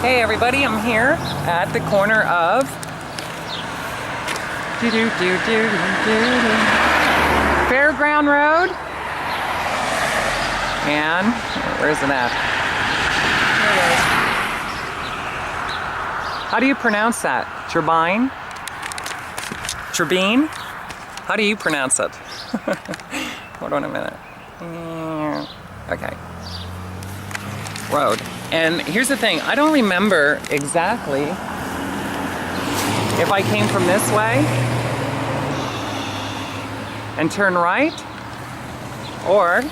Hey everybody, I'm here at the corner of Fairground Road and where's it at? How do you pronounce that? Turbine? Turbine? How do you pronounce it? Hold on a minute. Okay. Road. And here's the thing, I don't remember exactly if I came from this way and turn right, or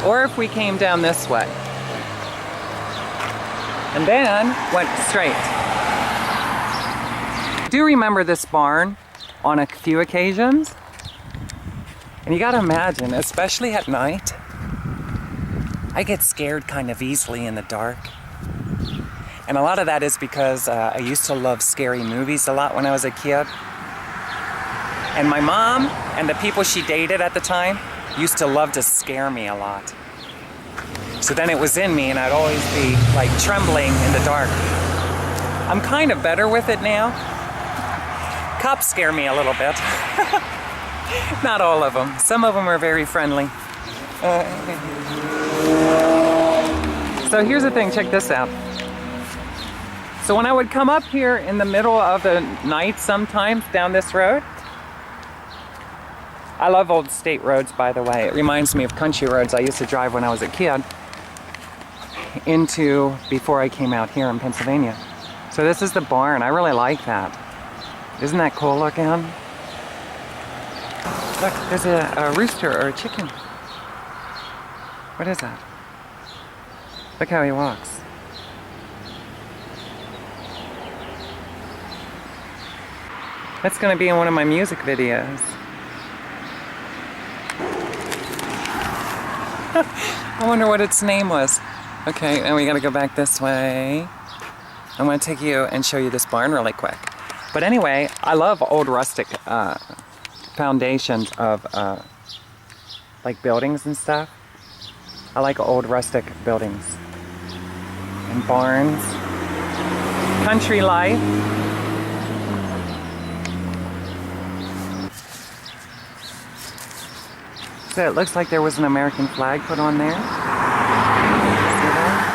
or if we came down this way and then went straight. I do remember this barn on a few occasions. And you gotta imagine, especially at night, I get scared kind of easily in the dark. And a lot of that is because I used to love scary movies a lot when I was a kid. And my mom and the people she dated at the time used to love to scare me a lot. So then it was in me and I'd always be like trembling in the dark. I'm kind of better with it now. Cops scare me a little bit. Not all of them. Some of them are very friendly. So here's the thing, check this out. So when I would come up here in the middle of the night sometimes down this road, I love old state roads, by the way. It reminds me of country roads I used to drive when I was a kid into before I came out here in Pennsylvania. So this is the barn. I really like that. Isn't that cool looking? Look, there's a rooster or a chicken. What is that? Look how he walks. That's going to be in one of my music videos. I wonder what its name was. Okay, and we got to go back this way. I'm going to take you and show you this barn really quick. But anyway, I love old rustic foundations of like buildings and stuff. I like old rustic buildings and barns, country life. So it looks like there was an American flag put on there. See that?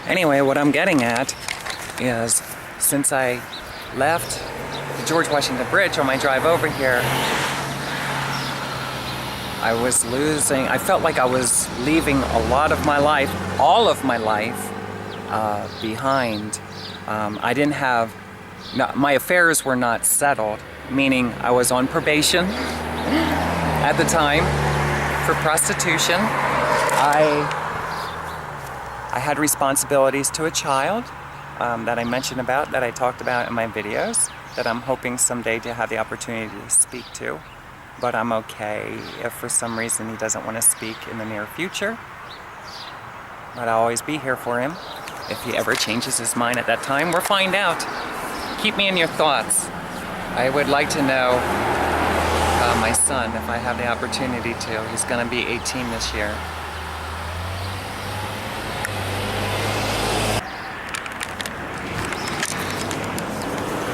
Anyway, what I'm getting at is since I left the George Washington Bridge on my drive over here, I felt like I was leaving a lot of my life, all of my life, behind. I didn't have, my affairs were not settled, meaning I was on probation at the time for prostitution. I had responsibilities to a child that I mentioned about, that I talked about in my videos, that I'm hoping someday to have the opportunity to speak to. But I'm okay if for some reason he doesn't want to speak in the near future. But I'll always be here for him. If he ever changes his mind at that time, we'll find out. Keep me in your thoughts. I would like to know my son, if I have the opportunity to. He's going to be 18 this year.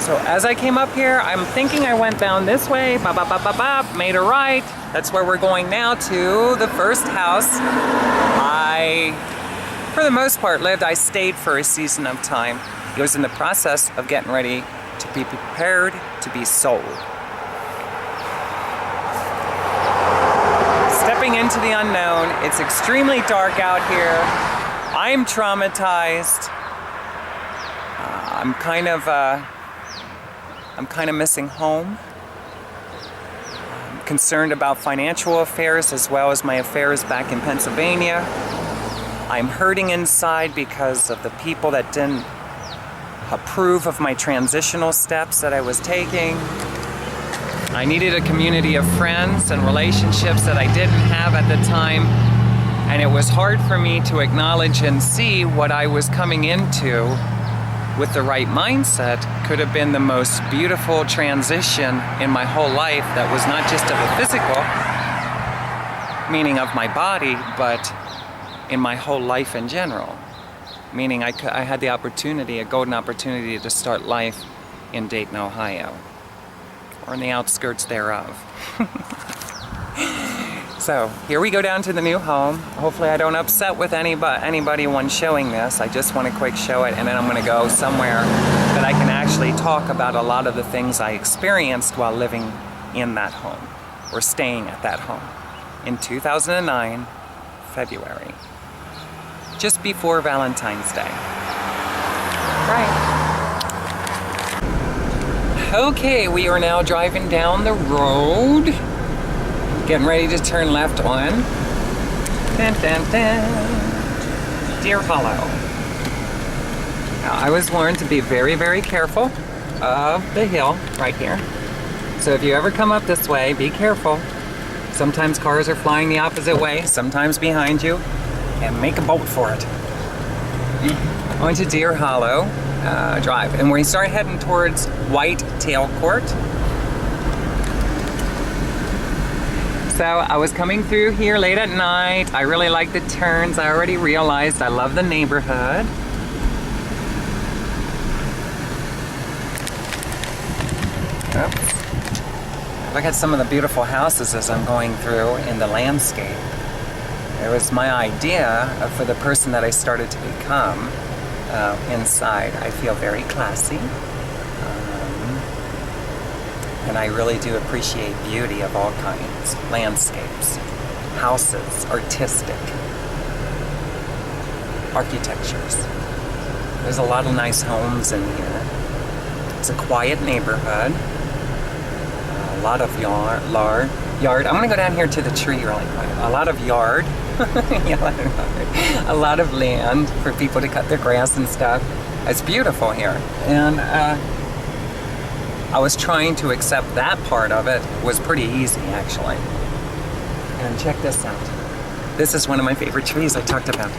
So as I came up here, I'm thinking I went down this way, made a right. That's where we're going now, to the first house I, for the most part, lived. I stayed for a season of time. It was in the process of getting ready to be prepared to be sold. Stepping into the unknown. It's extremely dark out here. I'm traumatized. I'm kind of missing home. I'm concerned about financial affairs as well as my affairs back in Pennsylvania. I'm hurting inside because of the people that didn't approve of my transitional steps that I was taking. I needed a community of friends and relationships that I didn't have at the time, and it was hard for me to acknowledge and see what I was coming into with the right mindset could have been the most beautiful transition in my whole life that was not just of a physical, meaning of my body, but in my whole life in general. Meaning I had the opportunity, a golden opportunity to start life in Dayton, Ohio, or in the outskirts thereof. So here we go down to the new home. Hopefully I don't upset with anybody when showing this. I just want to quick show it, and then I'm going to go somewhere that I can actually talk about a lot of the things I experienced while living in that home, or staying at that home, in 2009, February. Just before Valentine's Day. Right. Okay, we are now driving down the road. Getting ready to turn left on dun, dun, dun, Deer Hollow. Now, I was warned to be very, very careful of the hill right here. So if you ever come up this way, be careful. Sometimes cars are flying the opposite way, sometimes behind you, and make a bolt for it. On to Deer Hollow Drive. And we start heading towards Whitetail Court. So I was coming through here late at night. I really like the turns. I already realized I love the neighborhood. Oops. Look at some of the beautiful houses as I'm going through in the landscape. It was my idea for the person that I started to become inside. I feel very classy. And I really do appreciate beauty of all kinds. Landscapes, houses, artistic, architectures. There's a lot of nice homes in here. It's a quiet neighborhood. A lot of yard. I'm gonna go down here to the tree really quick. A lot of yard. A lot of land for people to cut their grass and stuff. It's beautiful here. And I was trying to accept that part of it. Was pretty easy, actually. And check this out. This is one of my favorite trees I talked about.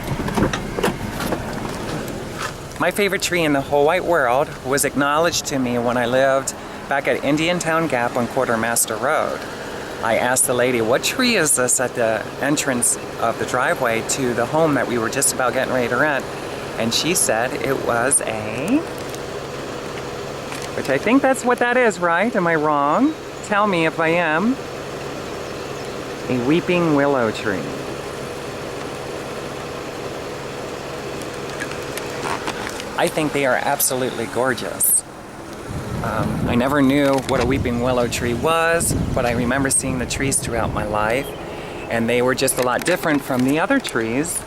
My favorite tree in the whole wide world was acknowledged to me when I lived back at Indiantown Gap on Quartermaster Road. I asked the lady, what tree is this at the entrance of the driveway to the home that we were just about getting ready to rent? And she said it was a... Which I think that's what that is, right? Am I wrong? Tell me if I am. A weeping willow tree. I think they are absolutely gorgeous. I never knew what a weeping willow tree was, but I remember seeing the trees throughout my life, and they were just a lot different from the other trees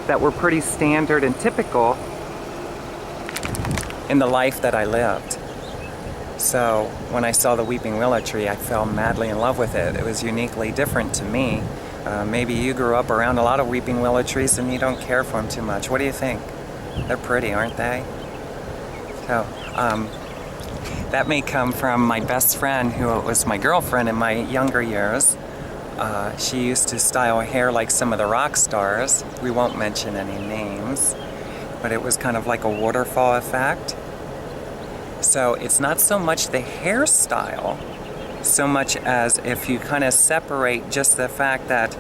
that were pretty standard and typical in the life that I lived. So when I saw the weeping willow tree, I fell madly in love with it. It was uniquely different to me. Maybe you grew up around a lot of weeping willow trees and you don't care for them too much. What do you think? They're pretty, aren't they? So that may come from my best friend, who was my girlfriend in my younger years. She used to style hair like some of the rock stars. We won't mention any names. But it was kind of like a waterfall effect. So it's not so much the hairstyle, so much as if you kind of separate just the fact that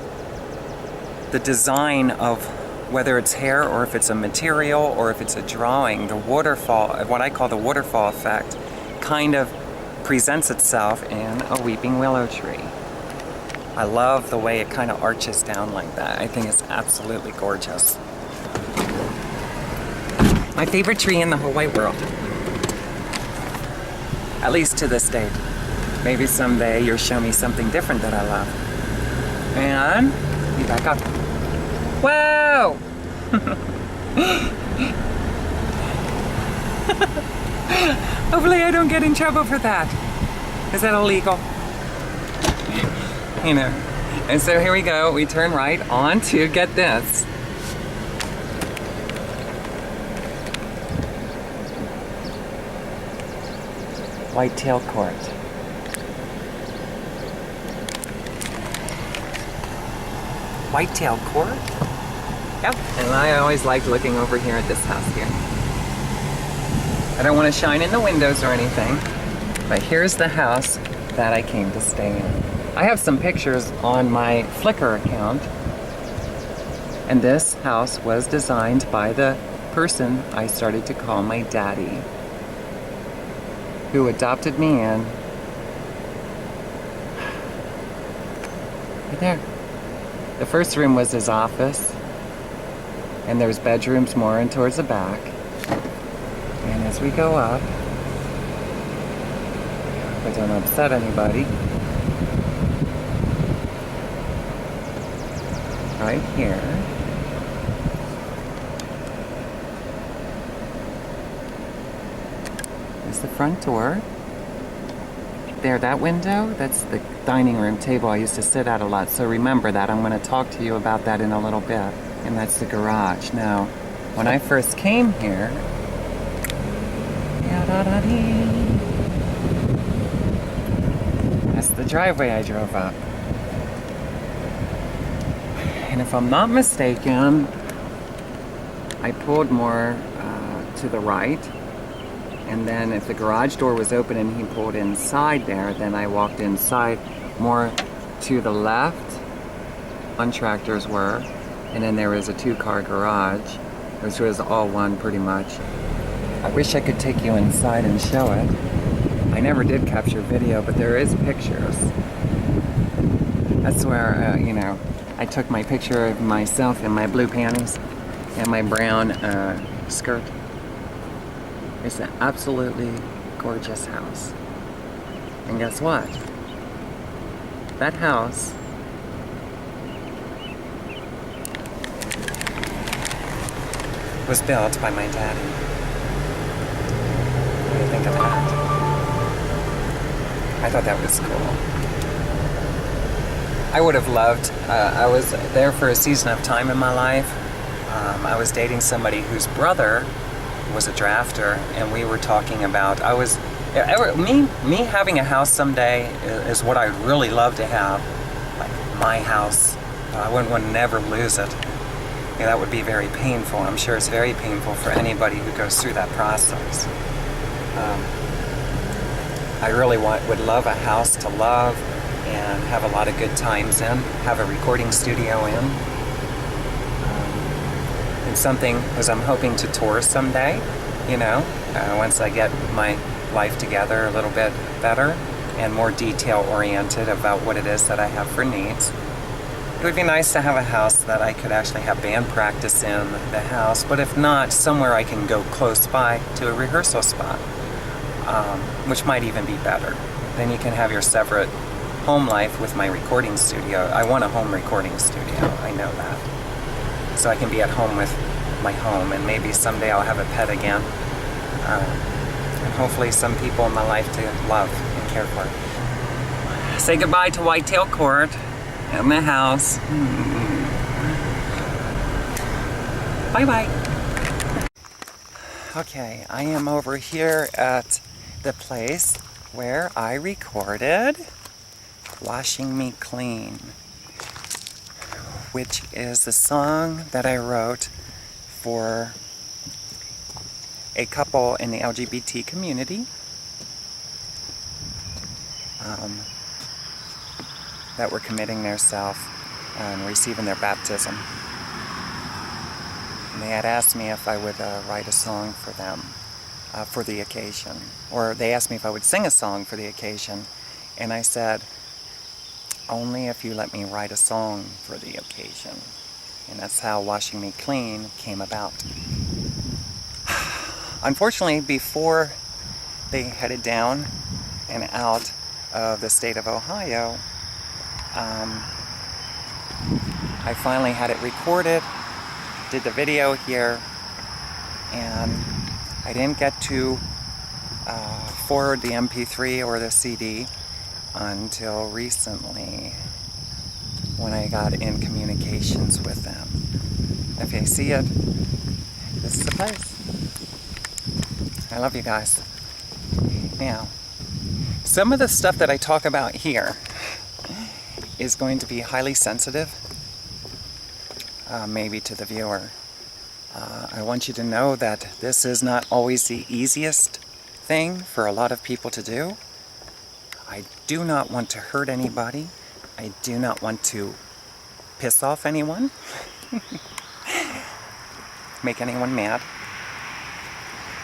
the design of whether it's hair or if it's a material or if it's a drawing, the waterfall, what I call the waterfall effect, kind of presents itself in a weeping willow tree. I love the way it kind of arches down like that. I think it's absolutely gorgeous. My favorite tree in the whole wide world. At least to this date. Maybe someday you'll show me something different that I love. And we back up. Whoa! Hopefully I don't get in trouble for that. Is that illegal? You know. And so here we go. We turn right on to, get this, Whitetail Court. Whitetail Court? Yep. And I always liked looking over here at this house here. I don't want to shine in the windows or anything, but here's the house that I came to stay in. I have some pictures on my Flickr account, and this house was designed by the person I started to call my daddy, who adopted me in. Right there. The first room was his office, and there's bedrooms more and towards the back. And as we go up, I don't upset anybody. Right here is the front door. There, that window, that's the dining room table I used to sit at a lot. So remember that. I'm going to talk to you about that in a little bit. And that's the garage. Now, when I first came here, that's the driveway I drove up. And if I'm not mistaken, I pulled more to the right. And then if the garage door was open and he pulled inside there, then I walked inside more to the left. Contractors were. And then there was a 2-car garage, which was all one pretty much. I wish I could take you inside and show it. I never did capture video, but there is pictures. That's where, you know, I took my picture of myself in my blue panties and my brown skirt. It's an absolutely gorgeous house. And guess what? That house was built by my daddy. What do you think of that? I thought that was cool. I would have loved, I was there for a season of time in my life. I was dating somebody whose brother was a drafter, and we were talking about, me having a house someday is what I'd really love to have, like my house. I wouldn't want to never lose it. Yeah, that would be very painful. I'm sure it's very painful for anybody who goes through that process. I really would love a house to love and have a lot of good times in, have a recording studio in. And something, because I'm hoping to tour someday, you know, once I get my life together a little bit better and more detail-oriented about what it is that I have for needs. It would be nice to have a house that I could actually have band practice in the house, but if not, somewhere I can go close by to a rehearsal spot, which might even be better. Then you can have your separate home life with my recording studio. I want a home recording studio, I know that. So I can be at home with my home, and maybe someday I'll have a pet again. And hopefully some people in my life to love and care for. Say goodbye to Whitetail Court and the house. Bye-bye. Okay, I am over here at the place where I recorded Washing Me Clean, which is the song that I wrote for a couple in the LGBT community that were committing themselves and receiving their baptism. And they had asked me if I would write a song for them for the occasion. Or they asked me if I would sing a song for the occasion. And I said, only if you let me write a song for the occasion. And that's how Washing Me Clean came about. Unfortunately, before they headed down and out of the state of Ohio, I finally had it recorded, did the video here, and I didn't get to forward the MP3 or the CD until recently when I got in communications with them. If you see it, this is the place. I love you guys. Now, some of the stuff that I talk about here is going to be highly sensitive, maybe to the viewer. I want you to know that this is not always the easiest thing for a lot of people to do. I do not want to hurt anybody. I do not want to piss off anyone, make anyone mad.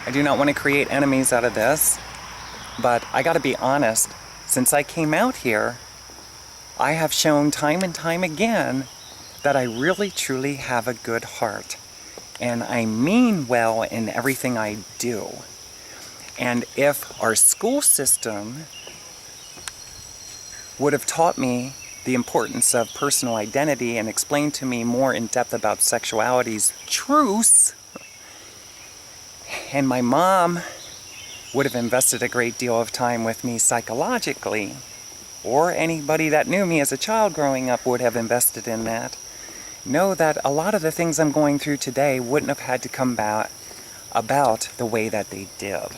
I do not want to create enemies out of this, but I gotta be honest, since I came out here, I have shown time and time again that I really truly have a good heart. And I mean well in everything I do. And if our school system would have taught me the importance of personal identity and explained to me more in depth about sexuality's truths, and my mom would have invested a great deal of time with me psychologically, or anybody that knew me as a child growing up would have invested in that, know that a lot of the things I'm going through today wouldn't have had to come about the way that they did.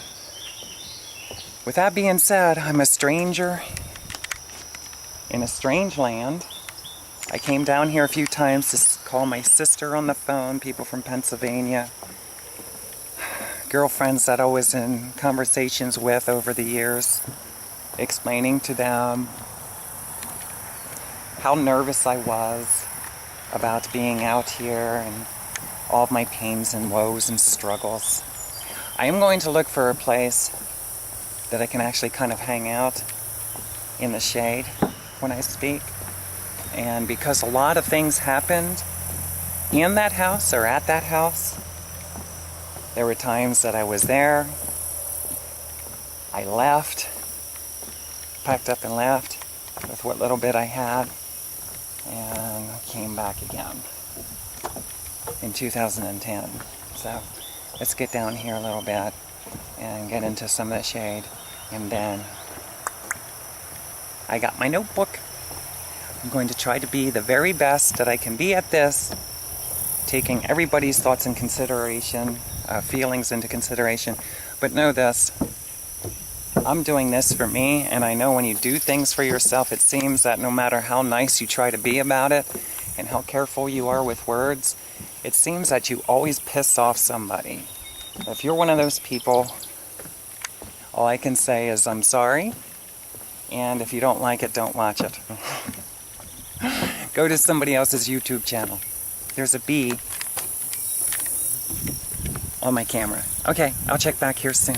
With that being said, I'm a stranger in a strange land. I came down here a few times to call my sister on the phone, people from Pennsylvania, girlfriends that I was in conversations with over the years, explaining to them how nervous I was about being out here and all of my pains and woes and struggles. I am going to look for a place that I can actually kind of hang out in the shade when I speak. And because a lot of things happened in that house or at that house, there were times that I was there, I left, packed up and left with what little bit I had, and came back again in 2010. So let's get down here a little bit and get into some of the shade. And then I got my notebook. I'm going to try to be the very best that I can be at this, taking everybody's thoughts in consideration, feelings into consideration. But know this, I'm doing this for me, and I know when you do things for yourself, it seems that no matter how nice you try to be about it and how careful you are with words, it seems that you always piss off somebody. If you're one of those people, all I can say is I'm sorry, and if you don't like it, don't watch it. Go to somebody else's YouTube channel. There's a bee on my camera. Okay, I'll check back here soon.